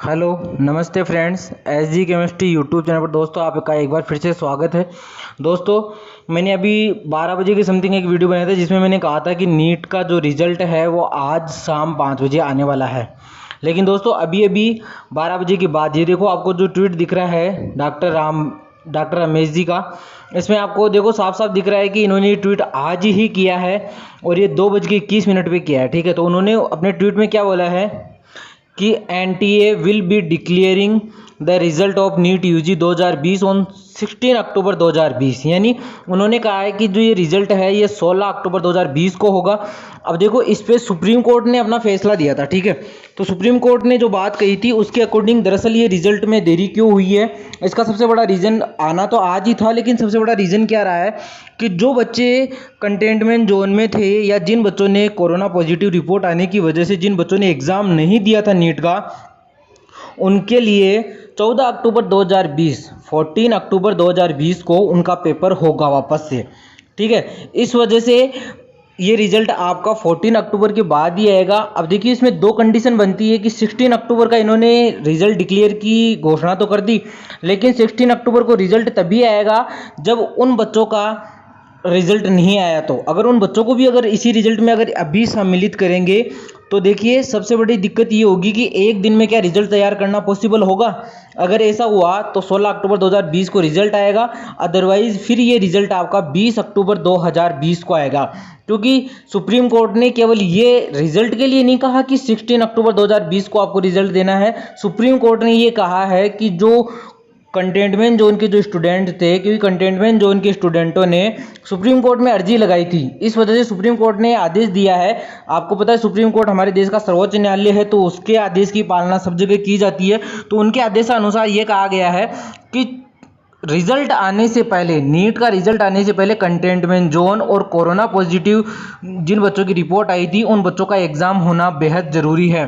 Hello नमस्ते friends, S G chemistry YouTube channel पर दोस्तों आपका एक बार फिर से स्वागत है। दोस्तों मैंने अभी 12 बजे की समथिंग एक वीडियो बनाया था जिसमें मैंने कहा था कि नीट का जो रिज़ल्ट है वो आज शाम 5 बजे आने वाला है। लेकिन दोस्तों अभी 12 बजे के बाद ये देखो आपको जो ट्वीट दिख रहा है डॉक्टर रमेश जी का, इसमें आपको देखो साफ साफ दिख रहा है कि इन्होंने ये ट्वीट आज ही किया है और ये 2:21 पे किया है। ठीक है, तो उन्होंने अपने ट्वीट में क्या बोला है कि NTA will be declaring the result of NEET UG 2020 on 16 October 2020। यानी उन्होंने कहा है कि जो ये रिजल्ट है ये 16 अक्टूबर 2020 को होगा। अब देखो इस पे सुप्रीम कोर्ट ने अपना फैसला दिया था। ठीक है, तो सुप्रीम कोर्ट ने जो बात कही थी उसके अकॉर्डिंग दरअसल ये रिजल्ट में देरी क्यों हुई है, इसका सबसे बड़ा रीज़न आना तो आज ही था, लेकिन सबसे बड़ा रीज़न क्या रहा है कि जो बच्चे कंटेनमेंट जोन में थे या जिन बच्चों ने कोरोना पॉजिटिव रिपोर्ट आने की वजह से जिन बच्चों ने एग्ज़ाम नहीं दिया था नीट का, उनके लिए 14 अक्टूबर 2020 को उनका पेपर होगा वापस से। ठीक है, इस वजह से ये रिजल्ट आपका 14 अक्टूबर के बाद ही आएगा। अब देखिए इसमें दो कंडीशन बनती है कि 16 अक्टूबर का इन्होंने रिजल्ट डिक्लेयर की घोषणा तो कर दी, लेकिन 16 अक्टूबर को रिजल्ट तभी आएगा जब उन बच्चों का रिजल्ट नहीं आया। तो अगर उन बच्चों को भी अगर इसी रिजल्ट में अगर अभी सम्मिलित करेंगे तो देखिए सबसे बड़ी दिक्कत ये होगी कि एक दिन में क्या रिजल्ट तैयार करना पॉसिबल होगा। अगर ऐसा हुआ तो 16 अक्टूबर 2020 को रिजल्ट आएगा, अदरवाइज फिर ये रिजल्ट आपका 20 अक्टूबर 2020 को आएगा, क्योंकि सुप्रीम कोर्ट ने केवल ये रिजल्ट के लिए नहीं कहा कि 16 अक्टूबर 2020 को आपको रिजल्ट देना है। सुप्रीम कोर्ट ने ये कहा है कि जो कंटेनमेंट जोन के जो स्टूडेंट थे, क्योंकि कंटेनमेंट जोन के स्टूडेंटों ने सुप्रीम कोर्ट में अर्जी लगाई थी, इस वजह से सुप्रीम कोर्ट ने आदेश दिया है। आपको पता है सुप्रीम कोर्ट हमारे देश का सर्वोच्च न्यायालय है, तो उसके आदेश की पालना सब जगह की जाती है। तो उनके आदेशानुसार ये कहा गया है कि रिजल्ट आने से पहले, नीट का रिजल्ट आने से पहले कंटेनमेंट जोन और कोरोना पॉजिटिव जिन बच्चों की रिपोर्ट आई थी उन बच्चों का एग्ज़ाम होना बेहद ज़रूरी है।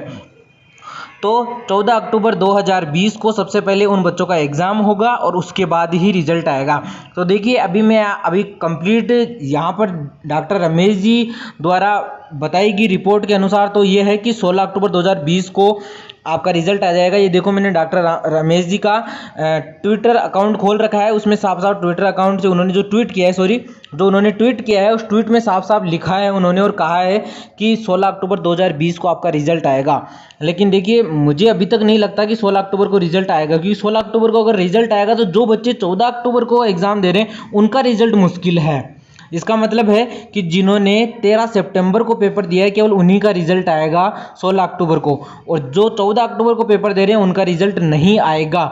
तो 14 अक्टूबर 2020 को सबसे पहले उन बच्चों का एग्ज़ाम होगा और उसके बाद ही रिजल्ट आएगा। तो देखिए अभी कंप्लीट यहाँ पर डॉक्टर रमेश जी द्वारा बताई गई रिपोर्ट के अनुसार तो ये है कि 16 अक्टूबर 2020 को आपका रिजल्ट आ जाएगा। ये देखो मैंने डॉक्टर रमेश जी का ट्विटर अकाउंट खोल रखा है, उसमें साफ साफ ट्विटर अकाउंट से उन्होंने जो उन्होंने ट्वीट किया है उस ट्वीट में साफ साफ लिखा है उन्होंने और कहा है कि 16 अक्टूबर 2020 को आपका रिजल्ट आएगा। लेकिन देखिए मुझे अभी तक नहीं लगता कि 16 अक्टूबर को रिजल्ट आएगा, क्योंकि 16 अक्टूबर को अगर रिजल्ट आएगा तो जो बच्चे 14 अक्टूबर को एग्ज़ाम दे रहे हैं उनका रिजल्ट मुश्किल है। इसका मतलब है कि जिन्होंने 13 सितंबर को पेपर दिया है केवल उन्हीं का रिजल्ट आएगा 16 अक्टूबर को, और जो 14 अक्टूबर को पेपर दे रहे हैं उनका रिजल्ट नहीं आएगा।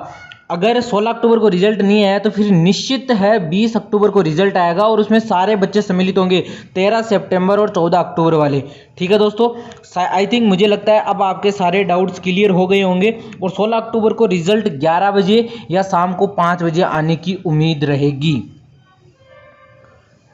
अगर 16 अक्टूबर को रिजल्ट नहीं आया तो फिर निश्चित है 20 अक्टूबर को रिजल्ट आएगा और उसमें सारे बच्चे सम्मिलित होंगे, 13 सितंबर और 14 अक्टूबर वाले। ठीक है दोस्तों, आई थिंक मुझे लगता है अब आपके सारे डाउट्स क्लियर हो गए होंगे और 16 अक्टूबर को रिजल्ट 11 बजे या शाम को 5 बजे आने की उम्मीद रहेगी।